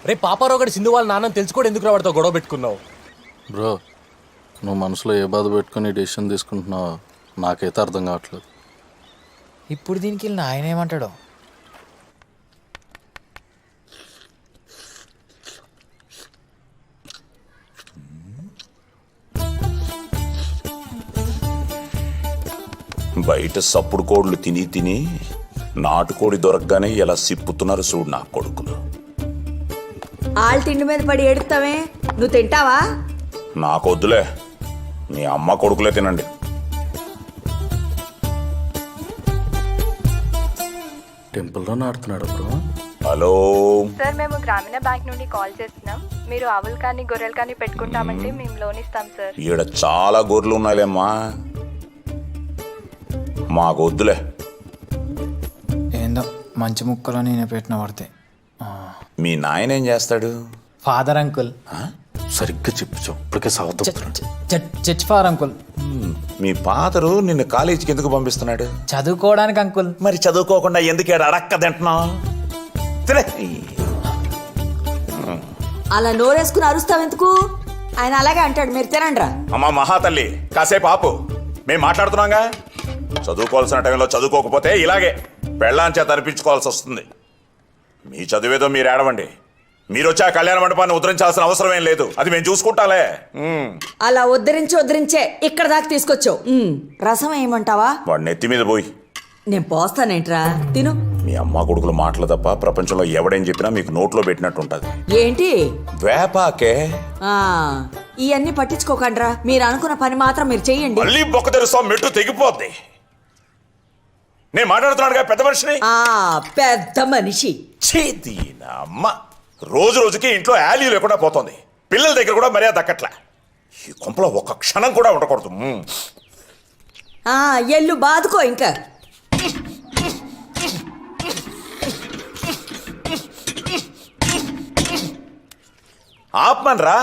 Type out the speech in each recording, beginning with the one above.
రే పాపారావు గడి సింధు వాళ్ళ నాన్నని తెలుసుకోవడం ఎందుకు రావడతో గొడవ పెట్టుకున్నావు? బ్రో నువ్వు మనసులో ఏ బాధ పెట్టుకుని డెసిషన్ తీసుకుంటున్నావో నాకైతే అర్థం కావట్లేదు. ఇప్పుడు దీనికి వెళ్ళిన ఆయన ఏమంటాడో. బయట సప్పుడు కోళ్ళు తిని తిని నాటుకోడి దొరకగానే ఎలా సిప్పుతున్నారు చూడు నా కొడుకులు. ఆళ్ళ తిండి మీద పడి ఏడుస్తావే, నువ్వు తింటావా? నాకొద్దులే, మీ అమ్మ కొడుకులే తినండి. టెంపుల్లో నాడుతున్నాడు బ్రో. హలో సార్, మేము గ్రామీణ బ్యాంక్ నుండి కాల్ చేస్తున్నాం. మీరు ఆవులు కానీ గొర్రెలు కానీ పెట్టుకుంటామంటే మేము లోన్ ఇస్తాం సార్. ఈడ చాలా గొర్రెలు ఉన్నాయిలేమ్మా, మాకొద్దులే. ఏందో మంచి ముక్కలో నేను పెట్టిన పడితే. మీ నాయన ఏం చేస్తాడు? Father uncle. సరిగ్గా చెప్పు, ఇప్పటికే సవద్దు. Church father uncle. మీ ఫాదరు నిన్ను కాలేజీకి ఎందుకు పంపిస్తున్నాడు? చదువుకోవడానికి అంకుల్. మరి చదువుకోకుండా ఎందుకు అడక్క తింటున్నావు? అలా నోరేసుకుని అరుస్తావెందుకు? ఆయన అలాగే అంటాడు, మీరు తినండ్రా. అమ్మా మహాతల్లి, కాసేపు ఆపు, మేం మాట్లాడుతున్నాగా. చదువుకోవాల్సిన టైంలో చదువుకోకపోతే ఇలాగే పెళ్ళాంచే తరిపించుకోవాల్సి వస్తుంది. మీ చదివేదో మీరు ఏడవండి. మీరు వచ్చి ఆ కళ్యాణ మండపాన్ని ఉద్ధరించాల్సిన అవసరం ఏం లేదు, అది మేము చూసుకుంటాలే. అలా ఉద్ధరించే ఇక్కడ దాకా తీసుకొచ్చావు. రసం ఏమంటావా? వాడు నెత్తి మీద పోయి. నేను పోస్తానేంట్రా, తిను. మీ అమ్మ కొడుకులు మాటలు తప్ప ప్రపంచంలో ఎవడేం చెప్పినా మీకు నోట్లో పెట్టినట్టు ఉంటది. ఏంటి వేపాకే ఇవన్నీ పట్టించుకోకండ్రా, మీరు అనుకున్న పని మాత్రం మీరు చెయ్యండి. మళ్ళీ బొక్క తెరుస్తాం, మెట్టు తెగిపోద్ది. నేను మాట్లాడుతున్నాడుగా పెద్ద మనిషిని. పెద్ద మనిషి అమ్మ రోజు రోజుకి ఇంట్లో యాలీ లేకుండా పోతుంది. పిల్లల దగ్గర కూడా మర్యాద దక్కట్లా. ఈ కొంపలో ఒక్క క్షణం కూడా ఉండకూడదు. ఎల్లు బాదుకో ఇంకా. ఆపమనరా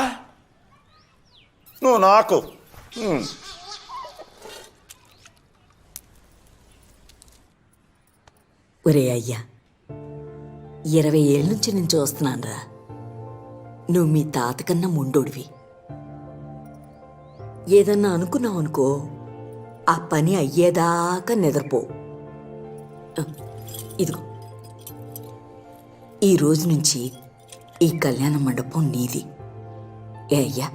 నువ్వు నాకు. ఒరే అయ్యా, 20 ఏళ్ళ నుంచి నేను చూస్తున్నానురా. నువ్వు మీ తాతకన్నా ముండోడివి. ఏదన్నా అనుకున్నావు అనుకో, ఆ పని అయ్యేదాకా నిద్రపో. ఇదిగో, ఈ రోజు నుంచి ఈ కళ్యాణ మండపం నీది. ఏ అయ్యా?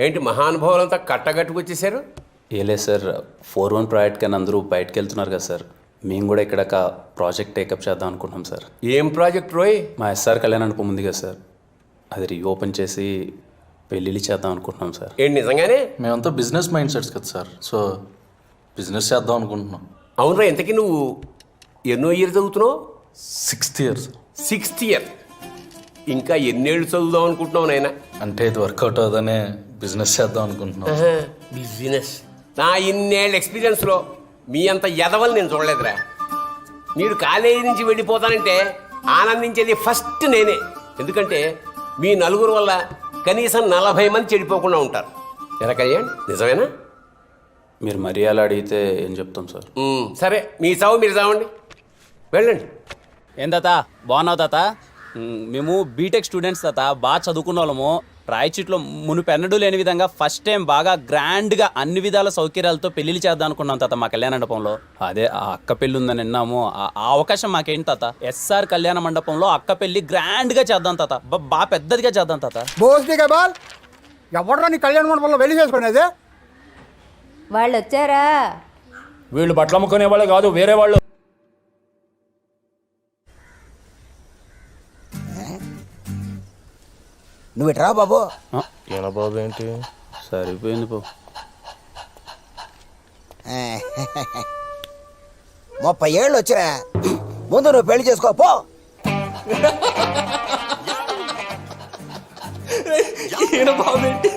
ఏంటి మహానుభావులంతా కట్టగట్టుకొచ్చేసారు? ఏలే సార్, 4-1 ప్రాజెక్ట్ కానీ అందరూ బయటకు వెళ్తున్నారు కదా సార్. మేము కూడా ఇక్కడ ఒక ప్రాజెక్ట్ టేకప్ చేద్దాం అనుకుంటున్నాం సార్. ఏం ప్రాజెక్ట్ రోయ్? మా ఎస్ఆర్ కళ్యాణ మండపం ఉంది కదా సార్, అది రీఓపెన్ చేసి పెళ్ళిళ్ళు చేద్దాం అనుకుంటున్నాం సార్. ఏంటి నిజంగానే? మేమంతా బిజినెస్ మైండ్ సెట్స్ కదా సార్, సో బిజినెస్ చేద్దాం అనుకుంటున్నాం. అవునరా, ఇంతకీ నువ్వు ఎన్నో ఇయర్ చదువుతున్నావు? 6th year. 6th year. ఇంకా ఎన్నేళ్ళు చదువుదాం అనుకుంటున్నావు నాయన? అంటే ఇది వర్కౌట్ అవుదనే బిజినెస్ చేద్దాం అనుకుంటున్నాం. బిజినెస్? నా ఇన్నేళ్ళ ఎక్స్పీరియన్స్లో మీ అంత ఎదవలు నేను చూడలేదురా. మీరు కాలేజీ నుంచి వెళ్ళిపోతానంటే ఆనందించేది ఫస్ట్ నేనే. ఎందుకంటే మీ నలుగురు వల్ల కనీసం 40 మంది చెడిపోకుండా ఉంటారు. ఎలా కళ్యాణ్, నిజమేనా? మీరు మరీ అలా అడిగితే ఏం చెప్తాం సార్. సరే, మీ చావు మీరు చావండి, వెళ్ళండి. ఏం తాత, బాగున్నావు తాత? మేము బీటెక్ స్టూడెంట్స్ తాత, బాగా చదువుకున్న వాళ్ళము. రాయచీట్లో మునుపెన్నడూ లేని విధంగా ఫస్ట్ టైం బాగా గ్రాండ్గా అన్ని విధాల సౌకర్యాలతో పెళ్లిళ్ళు చేద్దాం అనుకున్నాం తాత మా కళ్యాణ మండపంలో. అదే ఆ అక్క పెళ్ళి ఉందని విన్నాము. ఆ అవకాశం మాకేంటి తాత? ఎస్ఆర్ కళ్యాణ మండపంలో అక్క పెళ్లి గ్రాండ్గా చేద్దాం తాత, బాగా పెద్దదిగా చేద్దాం తాత. ఎవడరా నీ కళ్యాణ మండపంలో వెళ్ళి చేసుకునేది? వాళ్ళు వచ్చారా? వీళ్ళు బట్టలు అమ్ముకునే వాళ్ళు కాదు, వేరే వాళ్ళు. నువ్వు ఇట్రా బాబు. ఏనా బాబు ఏంటి? సరిపోయింది పో. 30 ఏళ్ళు వచ్చినా, ముందు నువ్వు పెళ్లి చేసుకో పో. ఏనా బాబు ఏంటి?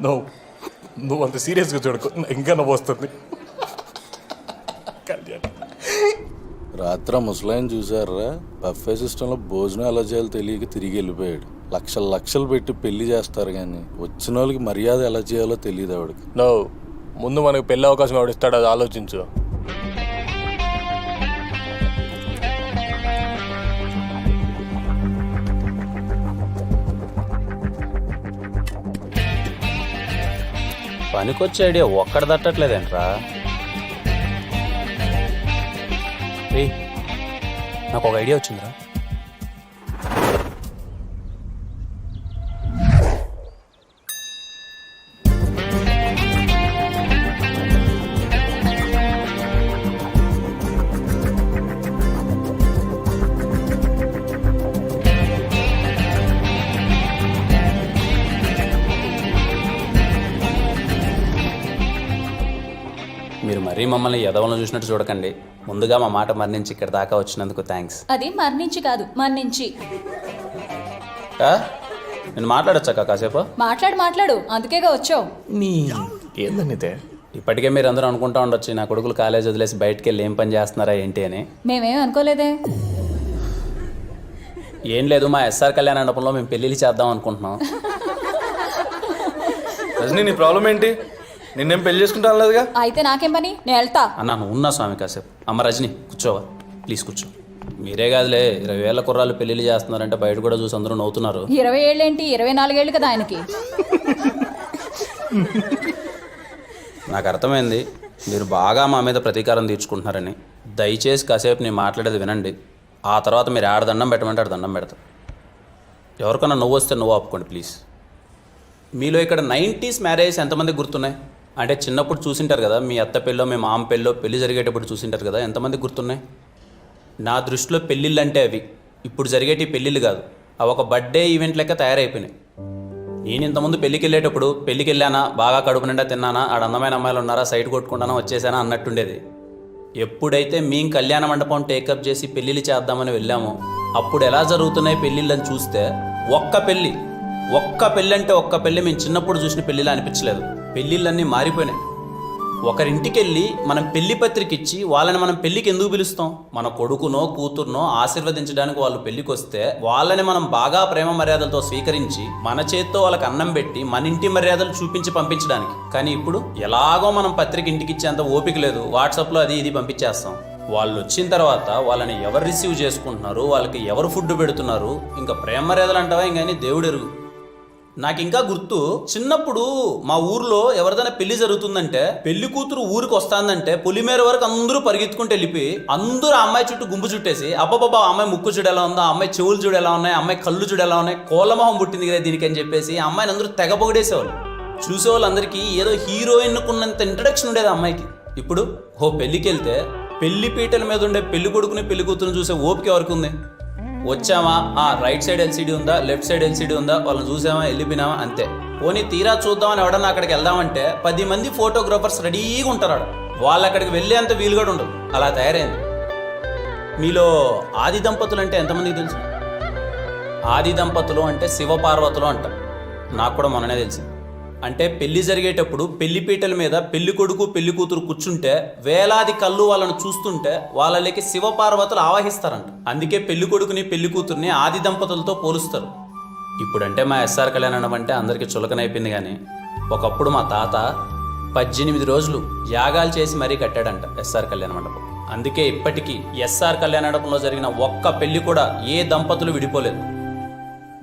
నువ్వు అంత సీరియస్గా చూడకు, ఇంకా నవ్వు వస్తుంది. కళ్యాణ్ రాత్రి ముసలాయన చూసారా, బఫే సిస్టంలో భోజనం ఎలా చేయాలో తెలియక తిరిగి వెళ్ళిపోయాడు. లక్షలు లక్షలు పెట్టి పెళ్లి చేస్తారు కానీ వచ్చిన వాళ్ళకి మర్యాద ఎలా చేయాలో తెలియదు ఆవిడకి. నో, ముందు మనకు పెళ్లి అవకాశం ఎవడు ఇస్తాడు అది ఆలోచించు. పనికొచ్చే ఐడియా ఒక్కడ తట్టట్లేదేంట్రా? రే, నాకు ఒక ఐడియా వచ్చిందిరా. మీరు మరీ మమ్మల్ని ఎదవలను చూసినట్టు చూడకండి. ముందుగా మా మాట మరణించి ఇక్కడ దాకా వచ్చినందుకు థ్యాంక్స్. అది మరణించి కాదు మరణించి. నేను మాట్లాడొచ్చాక కాసేపు? మాట్లాడు అందుకేగా వచ్చావు. నీ ఏందనితే ఇప్పటికే మీరు అందరూ అనుకుంటా ఉండొచ్చు నా కొడుకులు కాలేజ్ వదిలేసి బయటకు వెళ్ళి ఏం పని చేస్తున్నారా ఏంటి అని. మేమేం అనుకోలేదే. ఏం లేదు, మా ఎస్ఆర్ కళ్యాణ మండపంలో మేము పెళ్ళిళ్ళు చేద్దాం అనుకుంటున్నాం. రజనీ, నీ ప్రాబ్లం ఏంటి? నిన్నేం పెళ్లి చేసుకుంటాను లేదుగా. అయితే నాకేం పని, నేను వెళ్తా. అన్న నువ్వు ఉన్నా స్వామి కాసేపు. అమ్మ రజని కూర్చోవా ప్లీజ్, కూర్చో. మీరే కాదులే 20 ఏళ్ల కుర్రాళ్ళు పెళ్ళిళ్ళు చేస్తున్నారంటే బయట కూడా చూసి అందరూ నవ్వుతున్నారు. 20 ఏళ్ళేంటి, 24 ఏళ్ళు కదా ఆయనకి. నాకు అర్థమైంది మీరు బాగా మా మీద ప్రతీకారం తీర్చుకుంటున్నారని. దయచేసి కాసేపు నేను మాట్లాడేది వినండి. ఆ తర్వాత మీరు ఆడ దండం పెట్టమంటే ఆడ దండం పెడతాం. ఎవరికన్నా నువ్వు వస్తే నువ్వు ఆపుకోండి ప్లీజ్. మీలో ఇక్కడ 90s మ్యారేజ్ ఎంతమంది గుర్తున్నాయి? అంటే చిన్నప్పుడు చూసింటారు కదా, మీ అత్త పెళ్ళో మీ మామ పెళ్ళో పెళ్ళి జరిగేటప్పుడు చూసింటారు కదా, ఎంతమంది గుర్తున్నాయి? నా దృష్టిలో పెళ్ళిళ్ళు అంటే అవి ఇప్పుడు జరిగేటి పెళ్ళిళ్ళు కాదు, అవి ఒక బర్త్డే ఈవెంట్ లెక్క తయారైపోయినాయి. నేను ఇంతకుముందు పెళ్ళికి వెళ్ళేటప్పుడు పెళ్ళికి వెళ్ళానా, బాగా కడుపు నిండా తిన్నానా, ఆడ అందమైన అమ్మాయిలు ఉన్నారా, సైట్ కొట్టుకుంటానా, వచ్చేసానా అన్నట్టుండేది. ఎప్పుడైతే మేము కళ్యాణ మండపం టేకప్ చేసి పెళ్ళిళ్ళు చేద్దామని వెళ్ళామో అప్పుడు ఎలా జరుగుతున్నాయి పెళ్ళిళ్ళని చూస్తే ఒక్క పెళ్ళి అంటే ఒక్క పెళ్ళి మేము చిన్నప్పుడు చూసిన పెళ్ళిలా అనిపించలేదు. పెళ్ళిళ్ళన్నీ మారిపోయినాయి. ఒకరింటికి వెళ్ళి మనం పెళ్లి పత్రిక ఇచ్చి వాళ్ళని మనం పెళ్ళికి ఎందుకు పిలుస్తాం? మన కొడుకునో కూతురునో ఆశీర్వదించడానికి వాళ్ళు పెళ్ళికి వస్తే వాళ్ళని మనం బాగా ప్రేమ మర్యాదలతో స్వీకరించి మన చేత్తో వాళ్ళకి అన్నం పెట్టి మన ఇంటి మర్యాదలు చూపించి పంపించడానికి. కానీ ఇప్పుడు ఎలాగో మనం పత్రిక ఇంటికి ఇచ్చేంత ఓపిక లేదు, వాట్సాప్లో అది ఇది పంపించేస్తాం. వాళ్ళు వచ్చిన తర్వాత వాళ్ళని ఎవరు రిసీవ్ చేసుకుంటున్నారు, వాళ్ళకి ఎవరు ఫుడ్ పెడుతున్నారు, ఇంకా ప్రేమ మర్యాదలు అంటావా ఇంకని దేవుడు ఎరుగు. నాకు ఇంకా గుర్తు, చిన్నప్పుడు మా ఊర్లో ఎవరిదైనా పెళ్లి జరుగుతుందంటే పెళ్లి కూతురు ఊరికి వస్తుందంటే పులిమేర వరకు అందరూ పరిగెత్తుకుంటూ వెళ్ళిపోయి అందరూ ఆ అమ్మాయి చుట్టూ గుంపు చుట్టేసి అబ్బాబా అమ్మాయి ముక్కు చూడు ఎలా ఉందా, అమ్మాయి చెవులు చూడు ఎలా ఉన్నాయి, అమ్మాయి కళ్ళు చూడు ఎలా ఉన్నాయి, కోలమొహం పుట్టింది కదా దీనికి అని చెప్పేసి అమ్మాయిని అందరూ తెగ పొగిడేసేవాళ్ళు. చూసేవాళ్ళందరికీ ఏదో హీరోయిన్ కున్నంత ఇంట్రడక్షన్ ఉండేది అమ్మాయికి. ఇప్పుడు పెళ్ళికి వెళ్తే పెళ్లి పీటల మీద ఉండే పెళ్లి కొడుకుని పెళ్లి కూతురుని చూసే ఓపిక ఎవరికి ఉంది? వచ్చామా, రైట్ సైడ్ ఎల్సీడీ ఉందా, లెఫ్ట్ సైడ్ ఎల్సీడీ ఉందా, వాళ్ళని చూసామా, వెళ్ళిపోయినామా అంతే. పోనీ తీరా చూద్దామని ఎవడన్నా అక్కడికి వెళ్దామంటే 10 మంది ఫోటోగ్రాఫర్స్ రెడీగా ఉంటారు. వాళ్ళు అక్కడికి వెళ్ళేంత వీలు కూడా ఉండదు, అలా తయారైంది. మీలో ఆది దంపతులు అంటే ఎంతమందికి తెలుసు? ఆది దంపతులు అంటే శివపార్వతులు అంటారు. నాకు కూడా మొన్ననే తెలిసింది. అంటే పెళ్లి జరిగేటప్పుడు పెళ్లిపీటల మీద పెళ్లి కొడుకు పెళ్లి కూతురు కూర్చుంటే వేలాది కళ్ళు వాళ్ళను చూస్తుంటే వాళ్ళకి శివపార్వతులు ఆవాహిస్తారంట. అందుకే పెళ్లి కొడుకుని పెళ్లి కూతుర్ని ఆది దంపతులతో పోలుస్తారు. ఇప్పుడంటే మా ఎస్ఆర్ కళ్యాణం అంటే అందరికీ చులకనైపోయింది. కానీ ఒకప్పుడు మా తాత 18 రోజులు యాగాలు చేసి మరీ కట్టాడంట ఎస్ఆర్ కళ్యాణ మండపం. అందుకే ఇప్పటికీ ఎస్ఆర్ కళ్యాణ మండపంలో జరిగిన ఒక్క పెళ్లి కూడా ఏ దంపతులు విడిపోలేదు.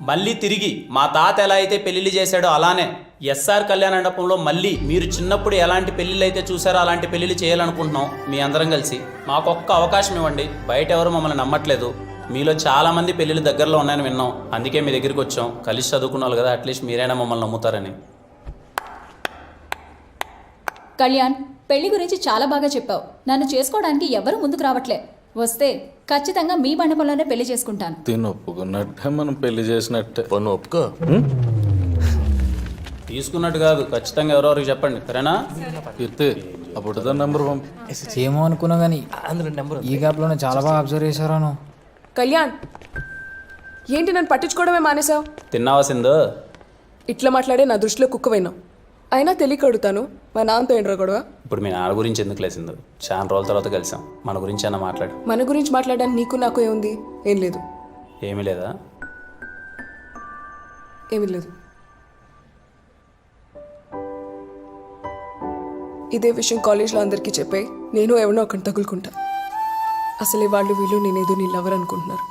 మళ్ళీ తిరిగి మా తాత ఎలా అయితే పెళ్లిళ్ళు చేశాడో అలానే ఎస్ఆర్ కళ్యాణ మండపంలో మళ్ళీ మీరు చిన్నప్పుడు ఎలాంటి పెళ్లిళ్ళు అయితే చూసారో అలాంటి పెళ్లిళ్ళు చేయాలనుకుంటున్నాం. మీ అందరం కలిసి మాకొక్క అవకాశం ఇవ్వండి. బయట ఎవరు మమ్మల్ని నమ్మట్లేదు. మీలో చాలా మంది పెళ్లిళ్ళు దగ్గరలో ఉన్నాయని విన్నాం, అందుకే మీ దగ్గరికి వచ్చాం. కలిసి చదువుకున్న వాళ్ళు కదా, అట్లీస్ట్ మీరైనా మమ్మల్ని నమ్ముతారని. కళ్యాణ్, పెళ్లి గురించి చాలా బాగా చెప్పావు. నన్ను చేసుకోవడానికి ఎవరు ముందుకు రావట్లే. వస్తే ఖచ్చితంగా మీ మండపంలోనే పెళ్లి చేసుకుంటాను. తిని ఒప్పుకున్నట్టే మనం పెళ్లి చేసినట్టే. పన్ను ఒప్పుకో. తీసుకున్నట్టు కాదు, ఖచ్చితంగా ఎవరెవరికి చెప్పండి, సరేనా? ఇస్తే అప్పుడు నెంబర్ పంపి. ఏమో అనుకున్నా కానీ ఈ గ్యాప్లోనే చాలా బాగా అబ్జర్వ్ చేశారాను. కళ్యాణ్, ఏంటి నన్ను పట్టించుకోవడమే మానేసావు? తిన్నావా సింధు? ఇట్లా మాట్లాడే నా దృష్టిలో కుక్కవైనావు. అయినా తెలియక అడుగుతాను, మా నాన్నతో ఏంట్రా గొడవ? ఇప్పుడు మీ నాన్న గురించి ఎందుకు లేసిందో, చాలా రోజుల తర్వాత కలిసాం, మన గురించి అన్న మాట్లాడు. మన గురించి మాట్లాడడానికి నీకు నాకు ఏముంది? ఏం లేదు. ఏమీ లేదా? ఏమీ లేదు. ఇదే విషయం కాలేజ్లో అందరికీ చెప్పే నేను ఎవరినో అక్కడ తగులుకుంటా. అసలే వాళ్ళు వీళ్ళు నేనేదో నీ లవర్ అనుకుంటున్నారు.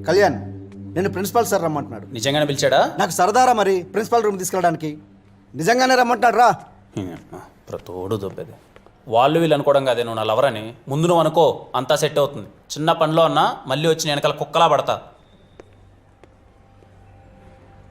కళ్యాణ్ నేను ప్రిన్సిపాల్ సార్ రమ్మంటున్నాడు. నిజంగానే పిలిచాడా? నాకు సరదారా మరి ప్రిన్సిపాల్ రూమ్ తీసుకెళ్ళడానికి. నిజంగానే రమ్మంటున్నాడు రా. ప్రతోడు దొబ్బేది. వాళ్ళు వీళ్ళు అనుకోవడం కాదే నువ్వు నా లవర్ అని. ముందు నువ్వు అనుకో, అంతా సెట్ అవుతుంది. చిన్న పనిలో అన్నా మళ్ళీ వచ్చి నేను వెనకాల కుక్కలా పడతా.